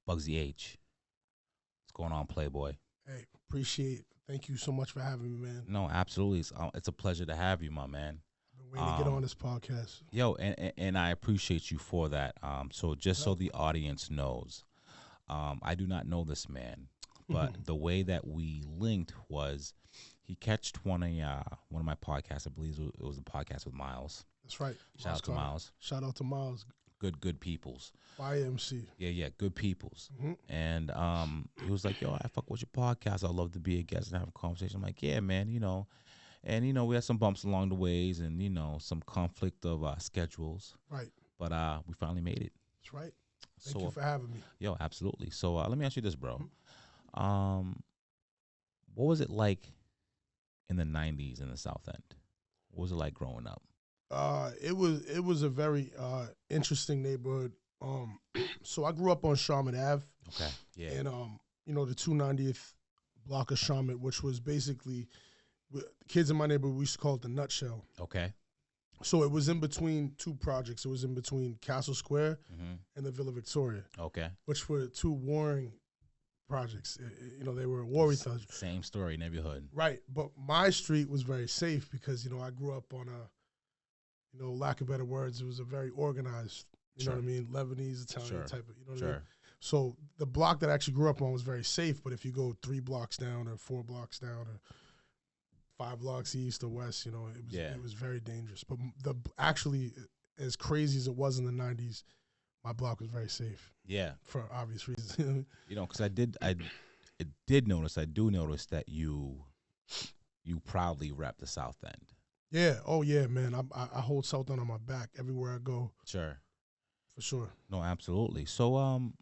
Bugsy H. What's going on, Playboy? Hey, appreciate it. Thank you so much for having me, man. No, absolutely. It's a pleasure to have you, my man. I've been waiting to get on this podcast. Yo, and I appreciate you for that. So just so the audience knows, I do not know this man, but the way that we linked was he catched one of my podcasts. I believe it was the podcast with Miles. That's right. Shout out to Miles. Shout out to Miles. Good peoples. YMC. Yeah, good peoples. And he was like, yo, I fuck with your podcast. I'd love to be a guest and have a conversation. I'm like, yeah, man, And, we had some bumps along the ways and, some conflict of schedules. Right. But we finally made it. That's right. Thank you for having me. Yo, absolutely. So let me ask you this, bro. What was it like in the 90s in the South End? What was it like growing up? It was a very interesting neighborhood. So I grew up on Charlotte Ave. Okay. Yeah. And the 290th block of Charlotte, which was basically kids in my neighborhood, we used to call it the Nutshell. Okay. So it was in between two projects. It was in between Castle Square and the Villa Victoria. Okay. Which were two warring projects. They were warring thugs. Same story, neighborhood. Right. But my street was very safe because, I grew up on lack of better words, it was a very organized, you know what I mean? Lebanese, Italian type of, you know what I mean? So the block that I actually grew up on was very safe, but if you go 3 blocks down or 4 blocks down or 5 blocks east or west, it was very dangerous. But actually, as crazy as it was in the 90s, my block was very safe. Yeah. For obvious reasons. Because I do notice that you proudly rep the South End. Yeah. Oh, yeah, man. I hold South End on my back everywhere I go. Sure. For sure. No, absolutely. So,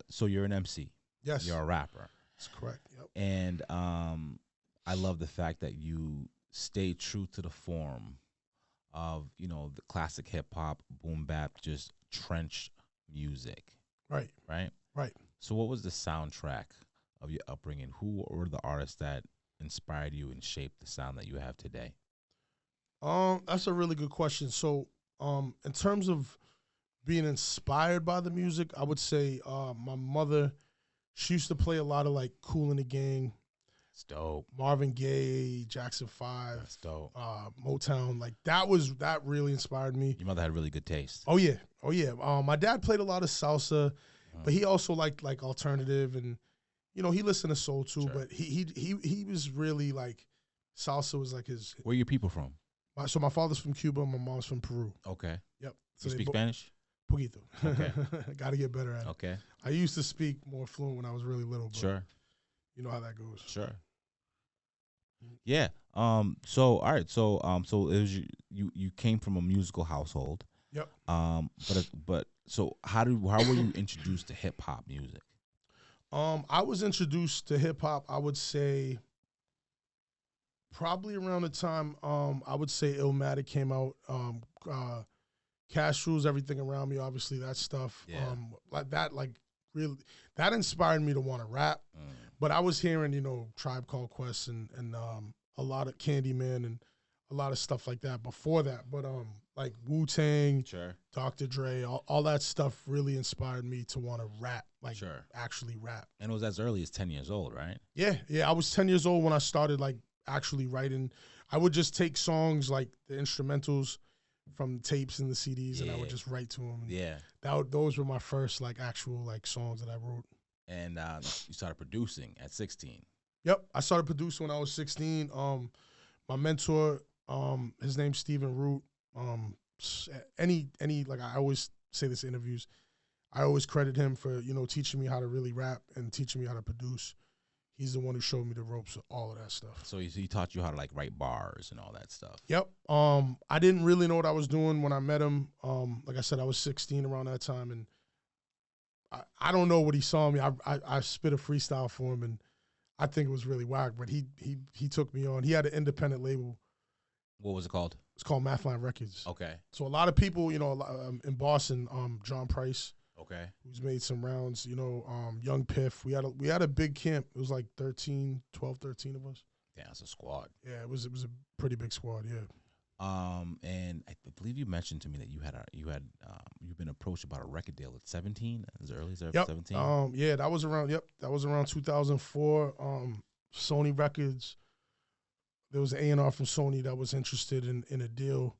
so you're an MC. Yes. You're a rapper. That's correct. Yep. And I love the fact that you stay true to the form of, the classic hip hop, boom bap, just trench music. Right. Right? Right. So what was the soundtrack of your upbringing? Who were the artists that inspired you and shaped the sound that you have today? That's a really good question. So, in terms of being inspired by the music, I would say my mother, she used to play a lot of like Kool and the Gang. It's dope. Marvin Gaye, Jackson 5. That's dope. Motown. Like that really inspired me. Your mother had really good taste. Oh yeah. My dad played a lot of salsa, but he also liked like alternative and he listened to soul too, but he was really like salsa was like his. Where are your people from? So my father's from Cuba, my mom's from Peru. Okay. Yep. So you speak Spanish? Poquito. Okay. Got to get better at it. Okay. I used to speak more fluent when I was really little. But sure. You know how that goes. Sure. Yeah. So all right. So it was you came from a musical household. Yep. But so how were you introduced to hip hop music? I was introduced to hip hop, I would say, probably around the time I would say Illmatic came out. Cash Rules, Everything Around Me, obviously that stuff. Yeah. Really, that inspired me to want to rap. But I was hearing, Tribe Called Quest and a lot of Candyman and a lot of stuff like that before that. But like Wu-Tang, Dr. Dre, all that stuff really inspired me to want to rap, actually rap. And it was as early as 10 years old, right? Yeah. I was 10 years old when I started like actually writing. I would just take songs like the instrumentals from tapes and the CDs, and I would just write to them. Those were my first like actual like songs that I wrote. And you started producing at 16. Yep, I started producing when I was 16. My mentor, his name's Stephen Root. Like I always say this in interviews, I always credit him for teaching me how to really rap and teaching me how to produce. He's the one who showed me the ropes of all of that stuff. So he taught you how to like write bars and all that stuff. Yep. I didn't really know what I was doing when I met him. Like I said, I was 16 around that time, and I don't know what he saw in me. I spit a freestyle for him, and I think it was really whack. But he took me on. He had an independent label. What was it called? It's called Mathline Records. Okay. So a lot of people, in Boston, John Price. Okay. Who's made some rounds, Young Piff. We had a big camp. It was like 13 of us. Yeah, it's a squad. Yeah, it was a pretty big squad, yeah. And I believe you mentioned to me that you've been approached about a record deal at 17, as early as 17. Yeah, that was around 2004. Sony Records. There was an A&R from Sony that was interested in a deal.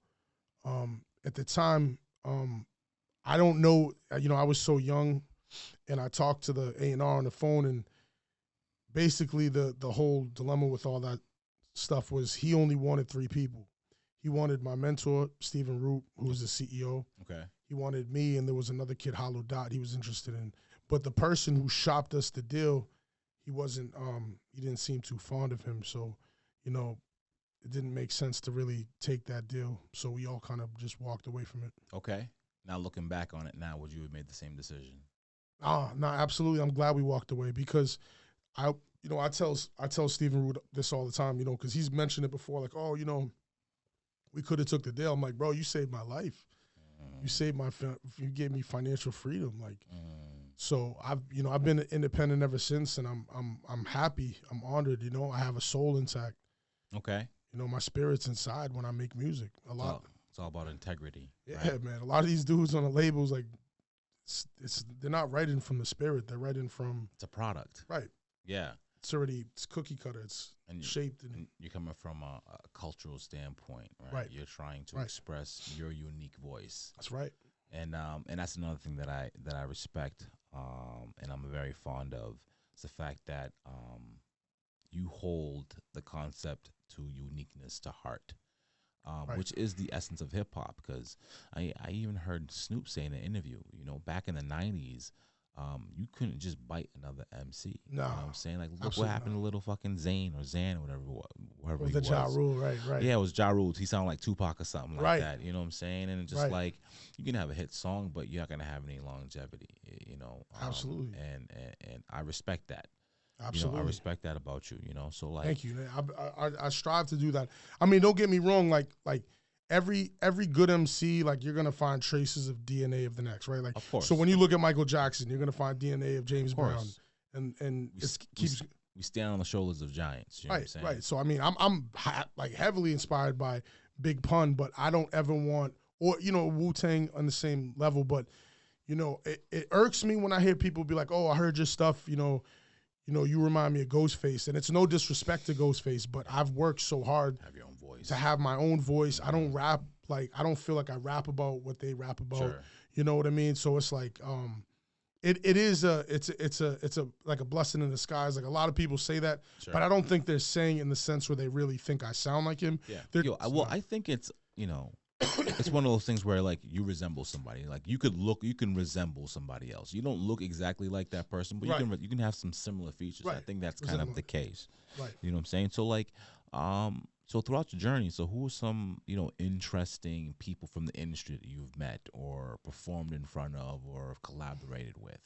At the time, I don't know. I was so young, and I talked to the A&R on the phone, and basically the whole dilemma with all that stuff was he only wanted 3 people. He wanted my mentor, Stephen Root, who was the CEO. Okay. He wanted me, and there was another kid, Hollow Dot, he was interested in. But the person who shopped us the deal, he didn't seem too fond of him. So, it didn't make sense to really take that deal. So we all kind of just walked away from it. Okay. Now looking back on it now, would you have made the same decision? No, absolutely. I'm glad we walked away because I tell Stephen Root this all the time, because he's mentioned it before, like, oh, we could have took the deal. I'm like, bro, you saved my life. You gave me financial freedom. Like, so I've been independent ever since, and I'm happy. I'm honored. I have a soul intact. Okay. My spirit's inside when I make music. A lot. It's all about integrity. Yeah, right? Man. A lot of these dudes on the labels, like, they're not writing from the spirit. They're writing from. It's a product. Right. Yeah. It's cookie cutter. It's shaped. And you're coming from a cultural standpoint, right? Right. You're trying to express your unique voice. That's right. And that's another thing that I respect, and I'm very fond of. It's the fact that you hold the concept to uniqueness to heart, which is the essence of hip hop. Because I even heard Snoop say in an interview, back in the 90s, you couldn't just bite another MC. No. You know what I'm saying? Like, look what happened to little fucking Zane or Zan or whatever he was. was. Ja Rule, right. Yeah, it was Ja Rule. He sounded like Tupac or something like that. You know what I'm saying? And it's just right. like, you can have a hit song, but you're not going to have any longevity, Absolutely. And I respect that. Absolutely. I respect that about you, So like, thank you. I strive to do that. I mean, don't get me wrong. Like every good MC, like, you're gonna find traces of DNA of the next, right? Like, of course. So when you look at Michael Jackson, you're gonna find DNA of James Brown, and we stand on the shoulders of giants. You know what I'm saying? Right. So I mean, I'm like heavily inspired by Big Pun, but I don't ever want, or Wu-Tang on the same level, but it irks me when I hear people be like, oh, I heard your stuff, you remind me of Ghostface, and it's no disrespect to Ghostface, but I've worked so hard have your own voice. To have my own voice. I don't rap, like, I don't feel like I rap about what they rap about. Sure. You know what I mean? So it's like, it's like a blessing in disguise. Like, a lot of people say that, but I don't think they're saying it in the sense where they really think I sound like him. Yeah. I think it's, it's one of those things where, like, you resemble somebody. Like, you can resemble somebody else. You don't look exactly like that person, but you can have some similar features. Right. I think that's kind of the case. Right. You know what I'm saying? So, like, so throughout your journey, so who are some, interesting people from the industry that you've met or performed in front of or have collaborated with?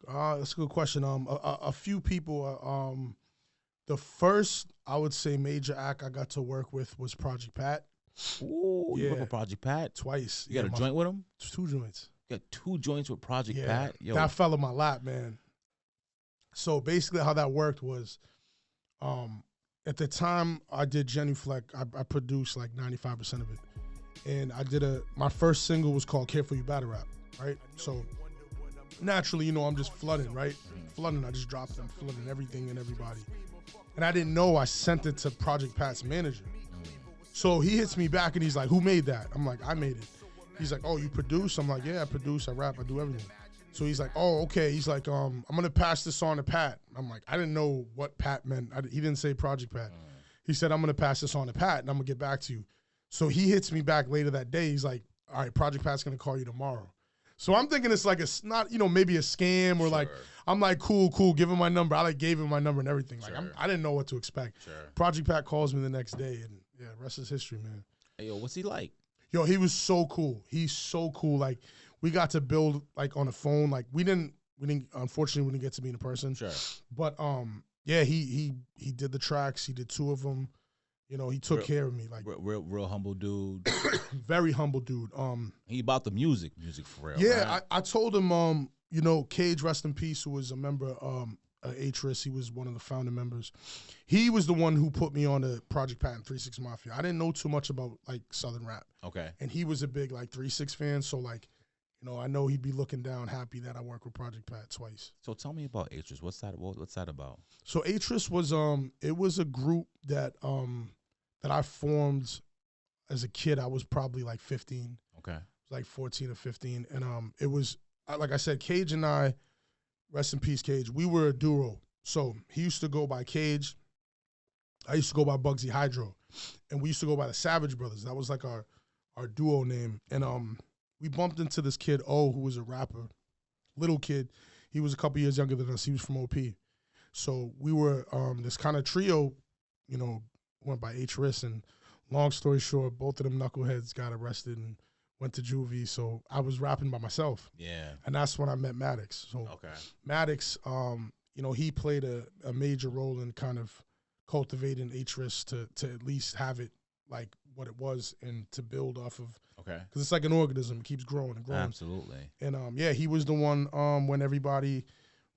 That's a good question. A few people. The first, I would say, major act I got to work with was Project Pat. Ooh, you work with Project Pat? Twice. You got a joint with him? 2 joints. You got 2 joints with Project Pat? Yo. That fell in my lap, man. So basically how that worked was, at the time I did Genuflect, I produced like 95% of it. And I did my first single was called Careful You Battle Rap, right? So naturally, I'm just flooding, right? Flooding, I just dropped them, flooding everything and everybody. And I didn't know I sent it to Project Pat's manager. So he hits me back and he's like, who made that? I'm like, I made it. He's like, oh, you produce? I'm like, yeah, I produce, I rap, I do everything. So he's like, oh, okay. He's like, I'm going to pass this on to Pat. I'm like, I didn't know what Pat meant. He didn't say Project Pat. He said, I'm going to pass this on to Pat and I'm going to get back to you. So he hits me back later that day. He's like, all right, Project Pat's going to call you tomorrow. So I'm thinking it's like maybe a scam or like, I'm like, cool, give him my number. I like gave him my number and everything. Like, I didn't know what to expect. Project Pat calls me the next day and yeah, rest is history, man. Hey, yo, what's he like? Yo, he was so cool. He's so cool. Like, we got to build like on the phone. Like, unfortunately, we didn't get to meet in person. Sure. But yeah, he did the tracks. He did 2 of them. He took care of me. Like, real humble dude. Very humble dude. He about the music for real. Yeah, right? I told him, Cage, rest in peace, who was a member, Atris. He was one of the founding members. He was the one who put me on the Project Pat and 3-6 Mafia. I didn't know too much about like Southern rap. Okay. And he was a big like 3-6 fan. So like, you know, I know he'd be looking down happy that I work with Project Pat twice. So tell me about Atris. What's that about? So Atris was it was a group that that I formed as a kid. I was probably like 15. Okay. Like 14 or 15. And it was, like I said, Cage and I, rest in peace, Cage, we were a duo. So he used to go by Cage. I used to go by Bugsy Hydro. And we used to go by the Savage Brothers. That was like our duo name. And we bumped into this kid, O, who was a rapper, little kid. He was a couple years younger than us. He was from OP. So we were this kind of trio, you know, went by Atris. And long story short, both of them knuckleheads got arrested and went to juvie, so I was rapping by myself. Yeah. And that's when I met Maddox. So Maddox, you know, he played a major role in kind of cultivating Atris to at least have it like what it was and to build off of. Okay. Because it's like an organism. It keeps growing and growing. Absolutely. And, yeah, he was the one when everybody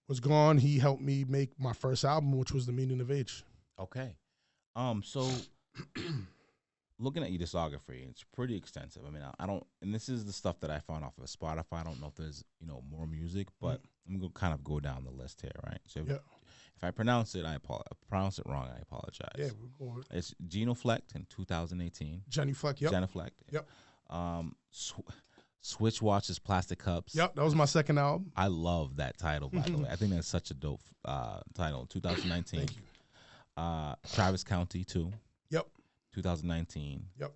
was gone, he helped me make my first album, which was The Meaning of H. Okay. So... looking at your discography, it's pretty extensive. I mean, I don't, and this is the stuff that I found off of Spotify. I don't know if there's, you know, more music, but I'm going to kind of go down the list here, right? So if I pronounce it, pronounce it wrong, I apologize. Yeah, we're going. It's Genoflect in 2018. Genuflect, yep. Genuflect. Yep. Switch Watches, Plastic Cups. Yep, that was my second album. I love that title, by the way. I think that's such a dope title. 2019. Thank you. Travis County, too. Yep. 2019. Yep.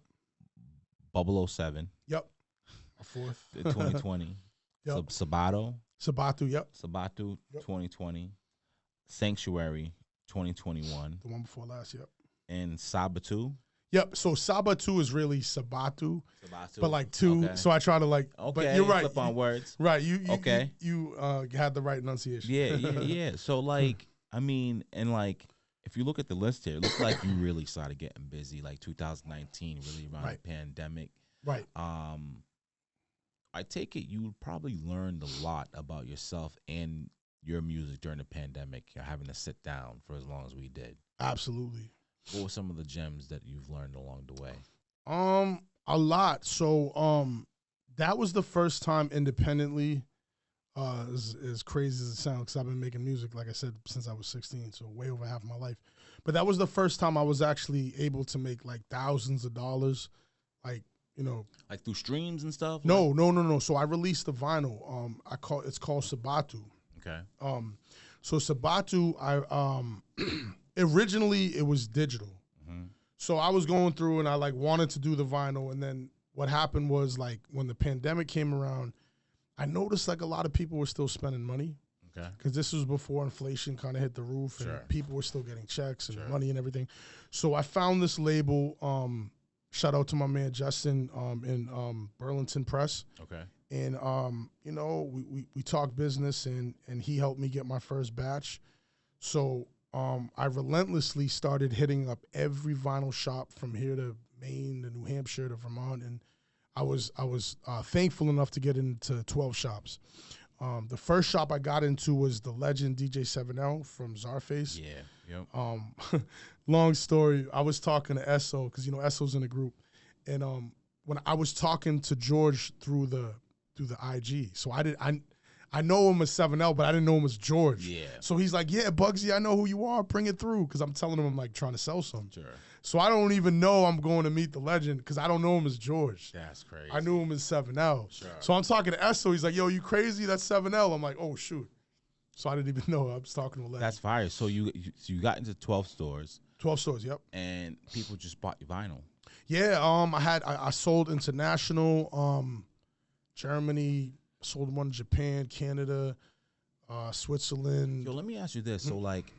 Bubble 07. Yep. A fourth. 2020. Yep. Sabatu. Yep. Sabatu, yep. 2020. Sanctuary, 2021. The one before last, yep. And Sabatu. Yep. So Sabatu is really Sabatu. But like two. Okay. So I try to like. Okay. But you're right. Flip on words. Right. You had the right enunciation. Yeah. So like, I mean, and like, if you look at the list here, it looks like you really started getting busy, like 2019, really around the pandemic. Right. I take it you probably learned a lot about yourself and your music during the pandemic, having to sit down for as long as we did. Absolutely. What were some of the gems that you've learned along the way? A lot. So that was the first time independently, as crazy as it sounds, because I've been making music, like I said, since I was 16, so way over half of my life. But that was the first time I was actually able to make like thousands of dollars, like, you know. Like through streams and stuff? No. So I released the vinyl. It's called Sabatu. Okay. So Sabatu, originally it was digital. Mm-hmm. So I was going through and I like wanted to do the vinyl, and then what happened was like when the pandemic came around, I noticed like a lot of people were still spending money. Okay. Because this was before inflation kind of hit the roof, and people were still getting checks and money and everything. So I found this label, shout out to my man Justin in Burlington Press. Okay. And, you know, we talked business, and he helped me get my first batch. So I relentlessly started hitting up every vinyl shop from here to Maine to New Hampshire to Vermont, and I was thankful enough to get into 12 shops. The first shop I got into was the legend DJ 7L from Czarface. Yeah. Yep. Long story. I was talking to Esso, because you know Esso's in the group, and when I was talking to George through the IG, so I know him as 7L, but I didn't know him as George. Yeah. So he's like, yeah, Bugsy, I know who you are. Bring it through, because I'm telling him I'm like trying to sell something. Sure. So I don't even know I'm going to meet the legend, because I don't know him as George. That's crazy. I knew him as 7L. Sure. So I'm talking to Esso. He's like, yo, you crazy? That's 7L. I'm like, oh, shoot. So I didn't even know. I was talking to a legend. That's fire. So you got into 12 stores. 12 stores, yep. And people just bought your vinyl. Yeah, I sold international, Germany, sold one in Japan, Canada, Switzerland. Yo, let me ask you this. So, like,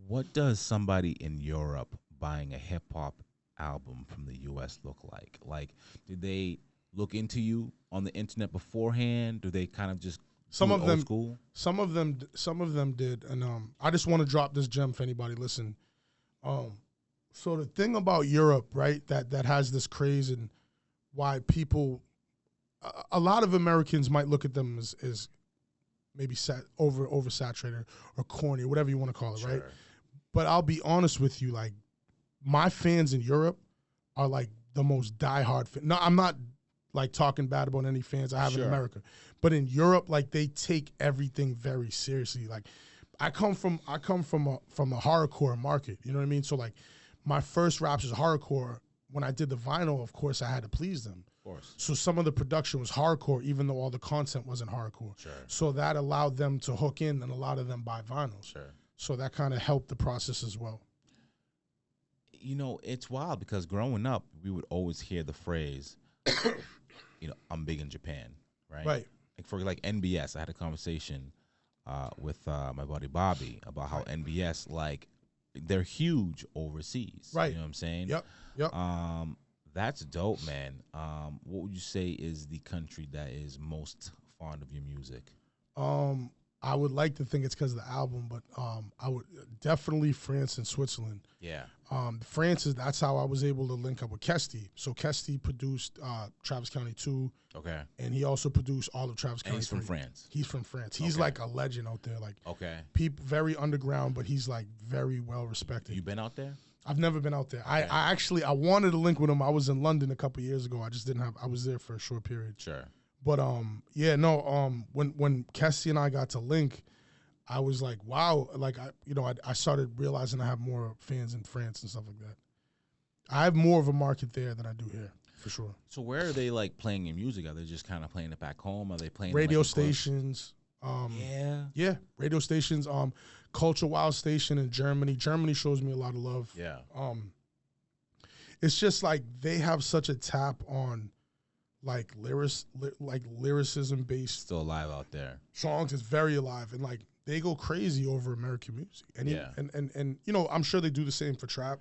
what does somebody in Europe buying a hip-hop album from the U.S. look like? Like, did they look into you on the internet beforehand? Do they kind of just old school? Some of them did. And I just want to drop this gem for anybody listening. So the thing about Europe, right, that has this craze, and why people, a lot of Americans might look at them as maybe oversaturated or corny or whatever you want to call it, right? But I'll be honest with you, like my fans in Europe are like the most diehard fan. No, I'm not like talking bad about any fans I have in America, but in Europe, like they take everything very seriously. Like I come from a horrorcore market, you know what I mean? So like my first raps is horrorcore. When I did the vinyl, of course, I had to please them. Of course. So some of the production was hardcore, even though all the content wasn't hardcore. Sure. So that allowed them to hook in, and a lot of them buy vinyls. Sure. So that kind of helped the process as well. You know, it's wild because growing up, we would always hear the phrase, you know, I'm big in Japan, right? Right. Like for like NBS, I had a conversation with my buddy Bobby about how NBS, like, they're huge overseas. Right. You know what I'm saying? Yep. That's dope, man. What would you say is the country that is most fond of your music? I would like to think it's because of the album, but I would definitely France and Switzerland. Yeah. France that's how I was able to link up with Kesty. So Kesty produced Travis County 2. Okay. And he also produced all of Travis County 3. He's from France. He's from France. He's like a legend out there. Like people very underground, but he's like very well respected. You been out there? I've never been out there. Okay. I actually wanted to link with him. I was in London a couple years ago. I just didn't have. I was there for a short period. Sure. But when Kessie and I got to link, I was like, wow. Like I started realizing I have more fans in France and stuff like that. I have more of a market there than I do here, for sure. So where are they like playing your music? Are they just kind of playing it back home? Are they playing radio stations? Yeah, radio stations. Culture Wild Station in Germany. Germany shows me a lot of love. Yeah. It's just like they have such a tap on like lyricism based. Still alive out there. Songs is very alive, and like they go crazy over American music. And and you know, I'm sure they do the same for trap,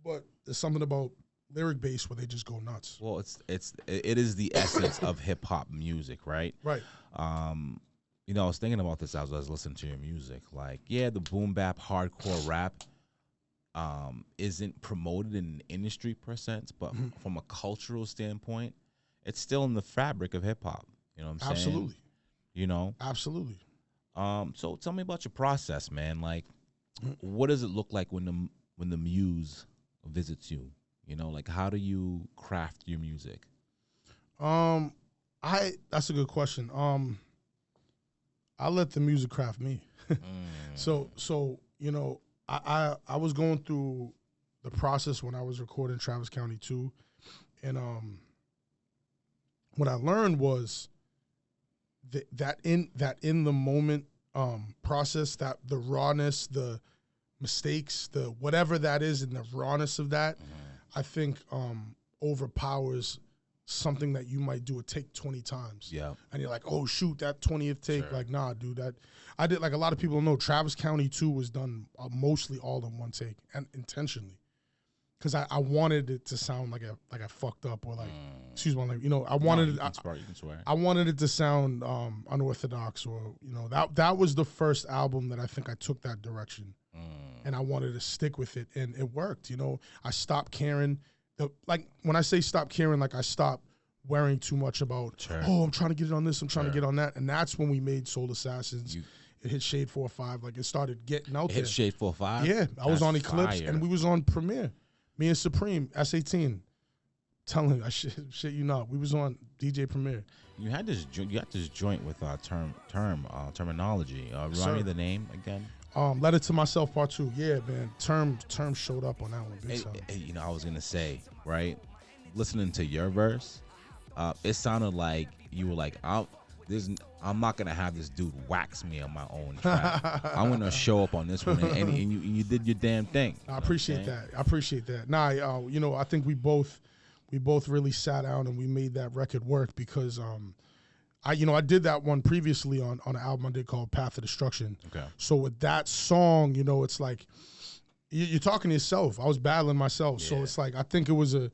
but there's something about lyric based where they just go nuts. Well, it is the essence of hip hop music, right? Right. You know, I was thinking about this as I was listening to your music. Like, yeah, the boom bap hardcore rap isn't promoted in the industry per sense, but from a cultural standpoint, it's still in the fabric of hip hop. You know what I'm saying? Absolutely. You know? Absolutely. So tell me about your process, man. Like, what does it look like when the muse visits you? You know, like how do you craft your music? That's a good question. I let the music craft me. So you know, I was going through the process when I was recording Travis County 2, and what I learned was that in the moment process, that the rawness, the mistakes, the whatever that is, and the rawness of that, I think overpowers something that you might do a take 20 times. Yeah. And you're like, oh, shoot, that 20th take. Sure. Like, nah, dude, that I did. Like, a lot of people know Travis County 2 was done mostly all in one take and intentionally. Because I wanted it to sound like I fucked up or like, excuse me, like, you know, I wanted you can swear. I wanted it to sound unorthodox, or, you know, that was the first album that I think I took that direction. And I wanted to stick with it, and it worked. You know, I stopped caring. Like, when I say stop caring, like I stopped worrying too much about, I'm trying to get it on this, I'm trying to get on that. And that's when we made Soul Assassins. It hit Shade 4-5. Like, it started getting out there. Hit Shade 4-5? Yeah. I was on Eclipse, and we was on Premiere. Me and Supreme, S18. Telling him, I shit you not. We was on DJ Premiere. You had this joint with terminology. Remind me the name again. Letter to Myself Part 2. Yeah, man. Term showed up on that one. Big time. You know, I was gonna say, right? Listening to your verse, it sounded like you were like, I'm not gonna have this dude wax me on my own track. I'm gonna show up on this one, and you did your damn thing. I appreciate that. Nah, you know, I think we both really sat down and we made that record work because I did that one previously on an album I did called Path of Destruction. Okay. So with that song, you know, it's like you're talking to yourself. I was battling myself, so it's like I think it was an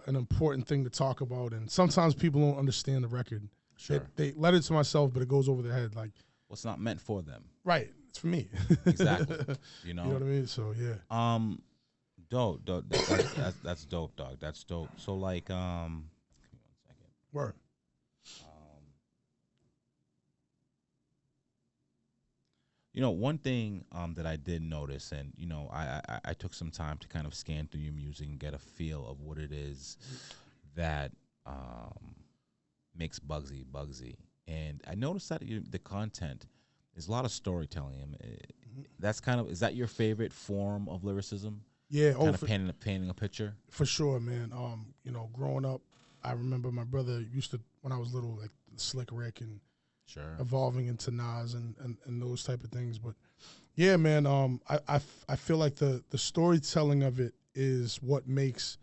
important thing to talk about. And sometimes people don't understand the record. Sure. They let it to myself, but it goes over their head. Like, what's not meant for them. Right. It's for me. Exactly. You know. You know what I mean? So yeah. Dope. That's dope, dog. That's dope. So like, give me 1 second. Word. one thing that I did notice, and I took some time to kind of scan through your music and get a feel of what it is that makes Bugsy. And I noticed that the content is a lot of storytelling. That's is that your favorite form of lyricism? Yeah, kind of painting a picture. For sure, man. Growing up, I remember my brother used to, when I was little, like Slick Rick and evolving into Nas and those type of things. But yeah, man, I feel like the storytelling of it is what makes,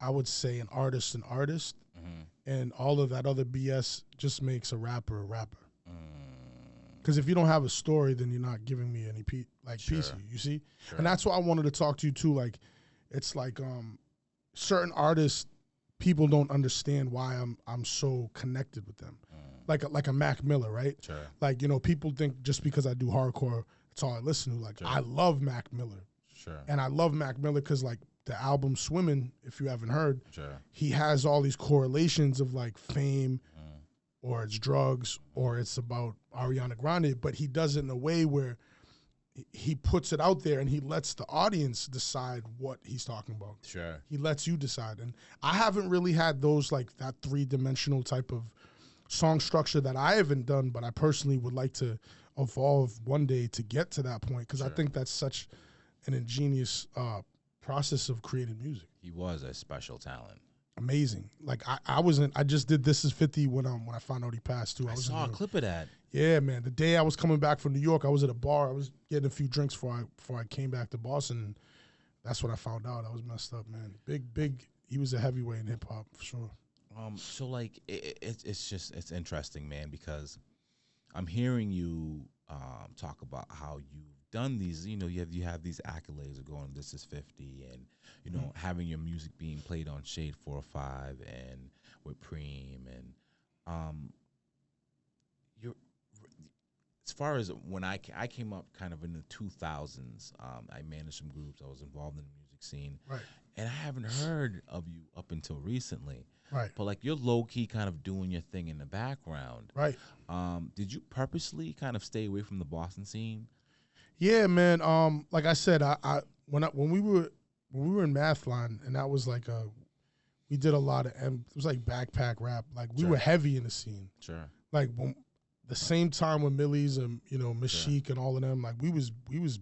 I would say, an artist an artist, and all of that other BS just makes a rapper a rapper. Because if you don't have a story, then you're not giving me any piece of you see? Sure. And that's why I wanted to talk to you too. Like, it's like certain artists, people don't understand why I'm so connected with them. Like a Mac Miller, right? Sure. Like, people think just because I do hardcore, that's all I listen to. Like, I love Mac Miller. Sure. And I love Mac Miller because, like, the album Swimming, if you haven't heard, he has all these correlations of, like, fame, or it's drugs, or it's about Ariana Grande, but he does it in a way where he puts it out there and he lets the audience decide what he's talking about. Sure. He lets you decide. And I haven't really had those, like, that three-dimensional type of song structure that I haven't done, but I personally would like to evolve one day to get to that point, because I think that's such an ingenious process of creating music. He was a special talent. Amazing. Like, I just did This Is 50 when I found out he passed too. I saw a clip of that. Yeah, man. The day I was coming back from New York, I was at a bar. I was getting a few drinks before I came back to Boston. And that's when I found out. I was messed up, man. Big. He was a heavyweight in hip hop for sure. So like it's interesting, man, because I'm hearing you talk about how you've done these. You have these accolades of going This Is 50, and having your music being played on Shade 405 and with Preem, and you're, as far as when I came up kind of in the 2000s, I managed some groups. I was involved in the music scene, right? And I haven't heard of you up until recently, right? But like, you're low key kind of doing your thing in the background, right? Did you purposely kind of stay away from the Boston scene? Yeah, man. Like I said, when we were in Mathline, and that was like we did a lot of it was like backpack rap. Like, we were heavy in the scene. Sure. Like, the same time with Millie's and Mashik and all of them, like, we was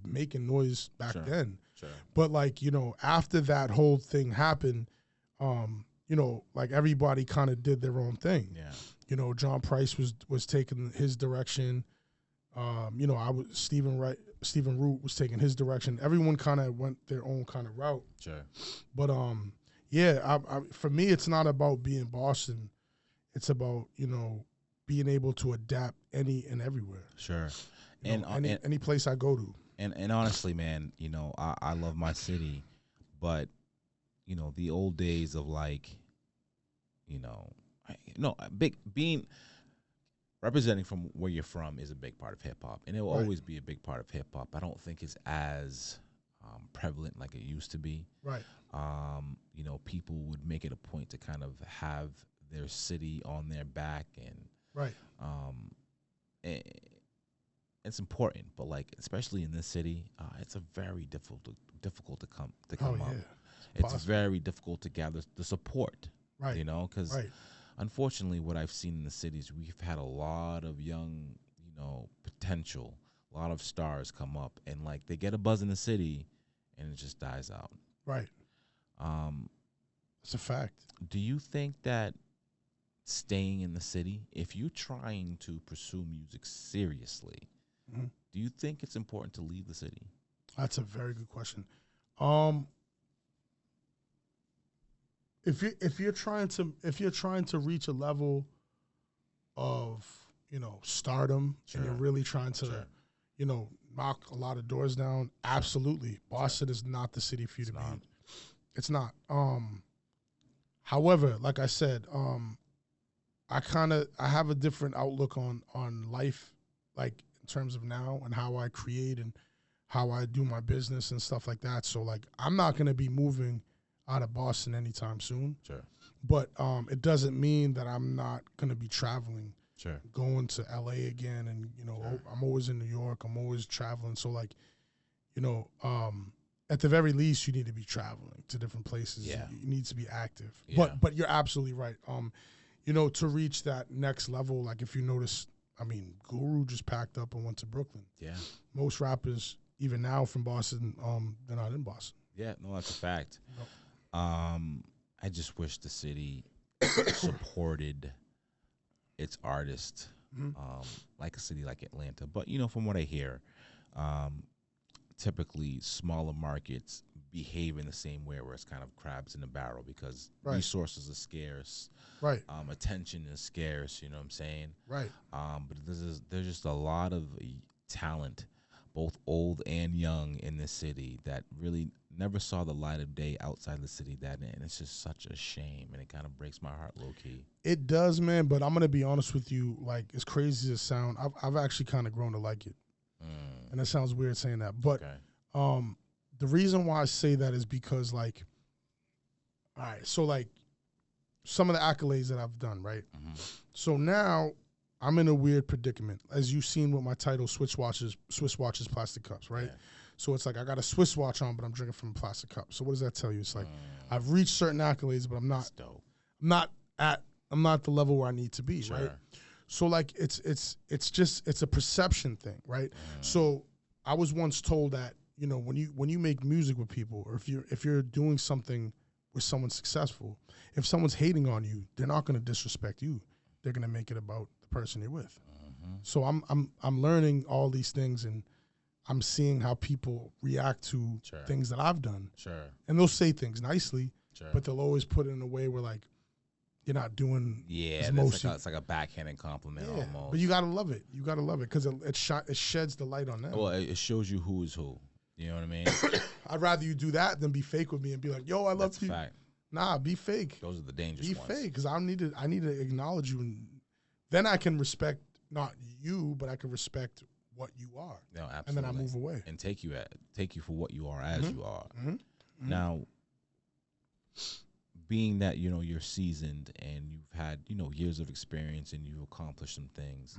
making noise back then. Sure. But like, after that whole thing happened, like, everybody kind of did their own thing. Yeah. John Price was taking his direction. Stephen Root was taking his direction. Everyone kind of went their own kind of route. Sure. But yeah, for me, it's not about being Boston. It's about being able to adapt any and everywhere. Sure. Any place I go to. And honestly, man, I love my city, but the old days of, like, being representing from where you're from is a big part of hip hop, and it will always be a big part of hip hop. I don't think it's as prevalent like it used to be. Right. People would make it a point to kind of have their city on their back, and right. It's important, but like, especially in this city, it's a very difficult to come up. It's very difficult to gather the support. Right. Because unfortunately, what I've seen in the cities, we've had a lot of young, potential, a lot of stars come up, and like, they get a buzz in the city, and it just dies out. Right. It's a fact. Do you think that staying in the city, if you're trying to pursue music seriously, do you think it's important to leave the city? That's a very good question. If you're trying to reach a level of stardom, and you're really trying to knock a lot of doors down, absolutely, Boston is not the city for you to be in. It's not. However, like I said, I have a different outlook on life, like, in terms of now and how I create and how I do my business and stuff like that. So, like, I'm not going to be moving out of Boston anytime soon. Sure. But it doesn't mean that I'm not going to be traveling. Sure. Going to LA again, and I'm always in New York. I'm always traveling. So like, at the very least, you need to be traveling to different places. Yeah. You need to be active. Yeah. But you're absolutely right. To reach that next level, like if you notice, I mean, Guru just packed up and went to Brooklyn. Yeah. Most rappers, even now from Boston, they're not in Boston. Yeah, no, that's a fact. Nope. I just wish the city supported its artists, like a city like Atlanta. But from what I hear, typically smaller markets behave in the same way, where it's kind of crabs in a barrel, because resources are scarce, right? Attention is scarce. You know what I'm saying? Right. But there's just a lot of talent, both old and young, in this city that really never saw the light of day outside the city. And it's just such a shame, and it kind of breaks my heart, low key. It does, man. But I'm gonna be honest with you. Like, as crazy as it sounds, I've actually kind of grown to like it. And that sounds weird saying that, but the reason why I say that is because, like, all right, so like some of the accolades that I've done, right? So now I'm in a weird predicament, as you've seen with my title, Swiss watches, plastic cups, right? Yeah. So it's like I got a Swiss watch on, but I'm drinking from a plastic cup. So what does that tell you? It's like I've reached certain accolades, but I'm not at the level where I need to be, right? So like it's a perception thing, right? So I was once told that, when you make music with people, or if you're doing something with someone successful, if someone's hating on you, they're not going to disrespect you. They're going to make it about the person you're with. So I'm learning all these things, and I'm seeing how people react to things that I've done. And they'll say things nicely, but they'll always put it in a way where, like, you're not doing it's like a backhanded compliment almost. But you gotta love it. You gotta love it, because it sheds the light on them. Well, it shows you who is who. You know what I mean? I'd rather you do that than be fake with me and be like, "Yo, I love you." Fact. Nah, be fake. Those are the dangerous ones. Be fake, because I need to acknowledge you, and then I can respect not you, but I can respect what you are. No, absolutely. And then I move away and take you for what you are as you are. Now, being that you're seasoned and you've had years of experience and you've accomplished some things,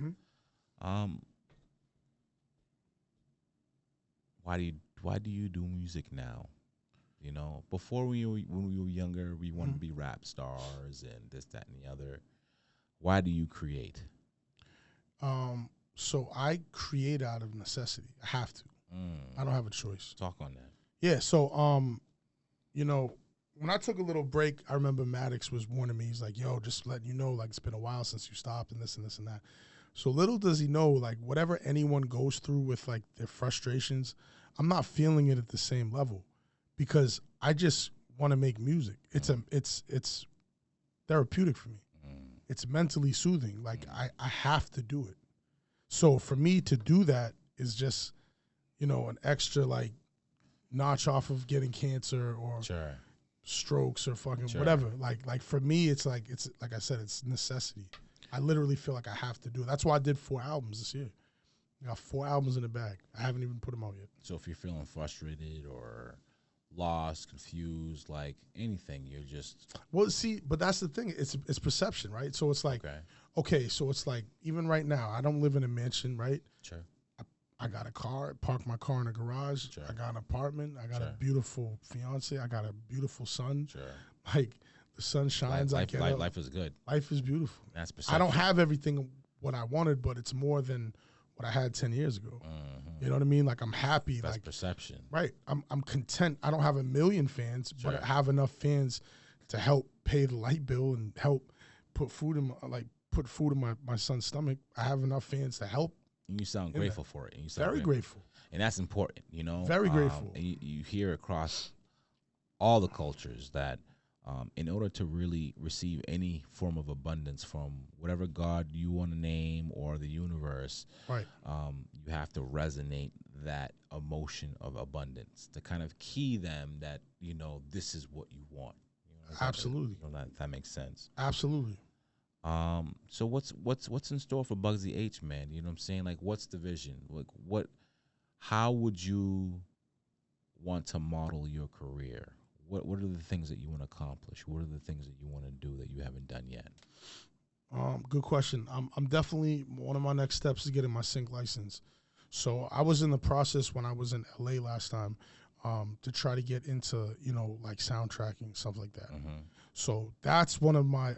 why do you do music now? Before when we were younger, we wanted to be rap stars and this, that, and the other. Why do you create? So I create out of necessity. I have to. I don't have a choice. Talk on that. Yeah. So when I took a little break, I remember Maddox was warning me. He's like, "Yo, just letting you know, like, it's been a while since you stopped, and this and this and that." So little does he know, like, whatever anyone goes through with, like, their frustrations, I'm not feeling it at the same level, because I just want to make music. It's therapeutic for me. It's mentally soothing. Like, I have to do it. So for me to do that is just, an extra, like, notch off of getting cancer or strokes or fucking whatever. Like for me, it's like I said, it's necessity. I literally feel like I have to do it. That's why I did 4 albums this year. I got 4 albums in the bag. I haven't even put them out yet. So if you're feeling frustrated or lost, confused, like anything, you're just... Well, see, but that's the thing. It's perception, right? So it's like, okay, so it's like, even right now, I don't live in a mansion, right? Sure. I got a car, park my car in a garage. Sure. I got an apartment. I got a beautiful fiance. I got a beautiful son. Sure. Like, the sun shines. Life is good. Life is beautiful. That's perception. I don't have everything what I wanted, but it's more than what I had 10 years ago. You know what I mean? Like, I'm happy. That's like perception. Right. I'm content. I don't have a million fans, but I have enough fans to help pay the light bill and help put food in my son's stomach. I have enough fans to help. And you sound grateful for it. And you sound very grateful. And that's important, Very grateful. And you hear across all the cultures that in order to really receive any form of abundance from whatever God you want to name or the universe, right? You have to resonate that emotion of abundance to kind of key them that, this is what you want. Absolutely. That makes sense. Absolutely. So what's in store for Bugsy H, man? You know what I'm saying? Like, what's the vision? Like, how would you want to model your career? What are the things that you want to accomplish? What are the things that you want to do that you haven't done yet? Good question. I'm definitely, one of my next steps is getting my sync license. So I was in the process when I was in LA last time to try to get into, you know, like soundtracking, stuff like that. So that's one of my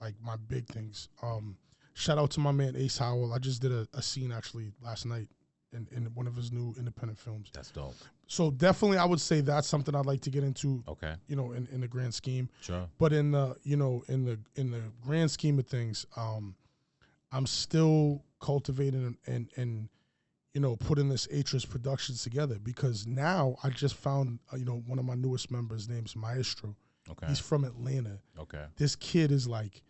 like my big things. Shout out to my man Ace Howell. I just did a scene actually last night in one of his new independent films. That's dope. So definitely I would say that's something I'd like to get into. Okay. You know, in the grand scheme. Sure. But in the, you know, in the grand scheme of things, I'm still cultivating and you know, putting this Atris Productions together, because now I just found, you know, one of my newest members, name's Maestro. Okay. He's from Atlanta. Okay. This kid is like,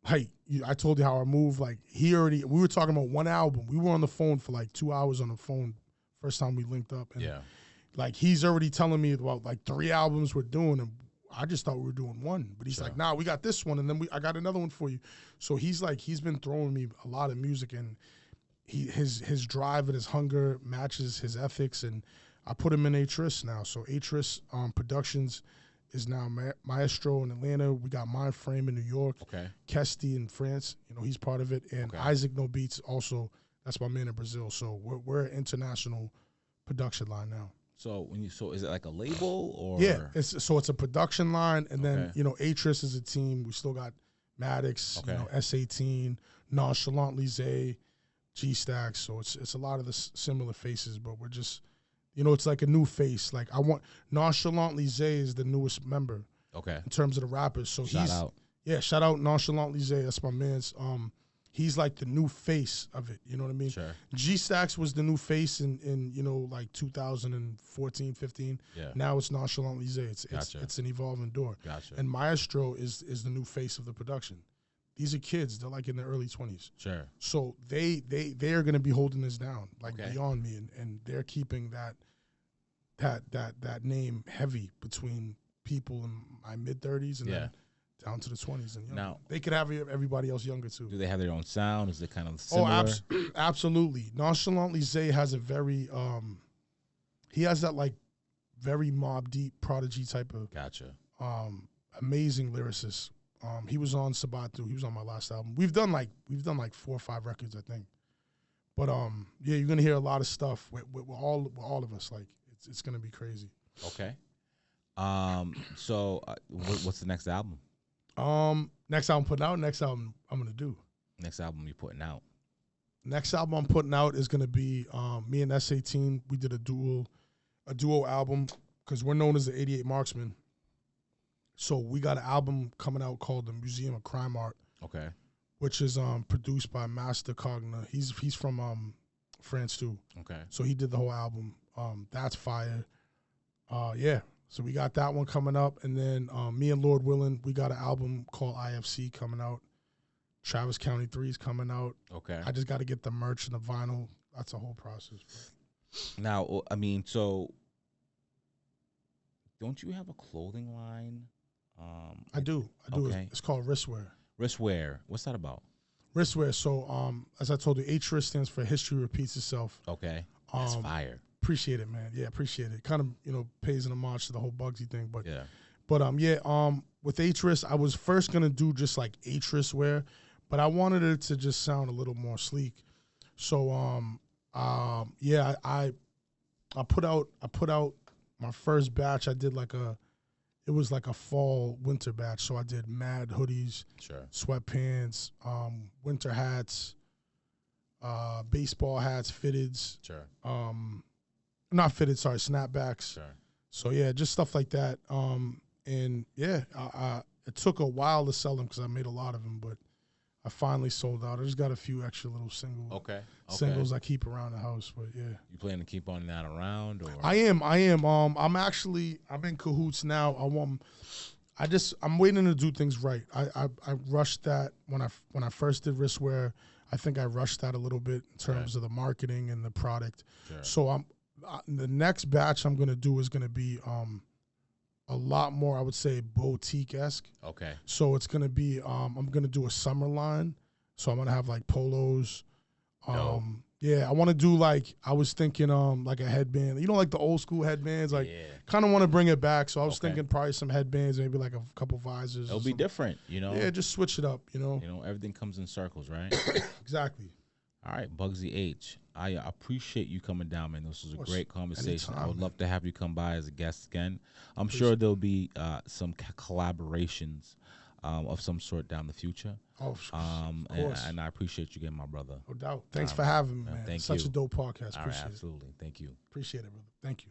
hey, I told you how I move. Like, we were talking about one album. We were on the phone for like 2 hours on the phone first time we linked up. And yeah. Like, he's already telling me about like 3 albums we're doing, and I just thought we were doing one. But he's like, nah, we got this one, and then I got another one for you. So he's been throwing me a lot of music, and his drive and his hunger matches his ethics, and I put him in Atris now. So Atris Productions is now Maestro in Atlanta. We got Mind Frame in New York. Okay. Kesty in France. You know, he's part of it. And Isaac No Beats also, that's my man in Brazil. So we're an international production line now. So is it like a label or? Yeah, it's a production line, and then, you know, Atris is a team. We still got Maddox, you know, S18, Nonchalantly Zay, G-Stacks. So it's a lot of the similar faces, but we're just, you know, it's like a new face. Like, Nonchalantly Zay is the newest member. Okay. In terms of the rappers. So shout out Nonchalantly Zay. That's my man's. He's like the new face of it. You know what I mean? Sure. G-Stacks was the new face in you know, like 2014, 15. Yeah. Now it's Nonchalantly Zay. It's an evolving door. Gotcha. And Maestro is the new face of the production. These are kids. They're like in their early 20s. Sure. So they are going to be holding this down, like beyond me, and they're keeping that name heavy between people in my mid 30s and then down to the 20s. And now they could have everybody else younger too. Do they have their own sound? Is it kind of similar? Oh, absolutely. Nonchalantly Zay has a very he has that like very Mobb Deep Prodigy type of amazing lyricist. He was on Sabatu. He was on my last album. We've done like 4 or 5 records, I think. But yeah, you're gonna hear a lot of stuff with all of us. Like, it's gonna be crazy. Okay. So what's the next album? Next album I'm putting out. Next album I'm gonna do. Next album you're putting out. Next album I'm putting out is gonna be me and S18. We did a duo album because we're known as the 88 Marksmen. So we got an album coming out called The Museum of Crime Art. Okay. Which is produced by Master Cogna. He's from France too. Okay. So he did the whole album. That's fire. Yeah. So we got that one coming up, and then me and Lord Willin, we got an album called IFC coming out. Travis County 3 is coming out. Okay. I just got to get the merch and the vinyl. That's a whole process. Bro. Now, I mean, so don't you have a clothing line? I do. Okay. It's called Wristwear. Wristwear. What's that about? Wristwear. So, as I told you, Atris stands for History Repeats Itself. Okay. That's fire. Appreciate it, man. Yeah, appreciate it. Kind of, you know, pays an homage to the whole Bugsy thing, but with Atris, I was first gonna do just like Atris wear, but I wanted it to just sound a little more sleek. So, I put out my first batch. I did it was like a fall winter batch. So I did mad hoodies, sweatpants, winter hats, baseball hats, fitteds, not fitted, sorry, snapbacks. Sure. So yeah, just stuff like that. And yeah, it took a while to sell them because I made a lot of them, but I finally sold out. I just got a few extra little singles I keep around the house, but yeah. You plan to keep on that around, or? I am. I'm in cahoots now. I'm waiting to do things right. I rushed that when I first did Wristwear. I think I rushed that a little bit in terms of the marketing and the product. Sure. So the next batch I'm gonna do is gonna be a lot more, I would say, boutique-esque. Okay. So it's gonna be I'm gonna do a summer line. So I'm gonna have like polos. Yeah, I want to do I was thinking like a headband. You know, like the old school headbands. Kind of want to bring it back. So I was thinking probably some headbands, maybe like a couple visors. It'll be different, you know. Yeah, just switch it up, you know. You know, everything comes in circles, right? Exactly. All right, Bugsy H. I appreciate you coming down, man. This was a great conversation. Anytime, I would love to have you come by as a guest again. I'm sure there'll be some collaborations of some sort down the future. Oh, of course. And I appreciate you again, my brother. No doubt. Thanks for having me, man. Thank Such you. a dope podcast. All right, absolutely. Thank you. Appreciate it, brother. Thank you.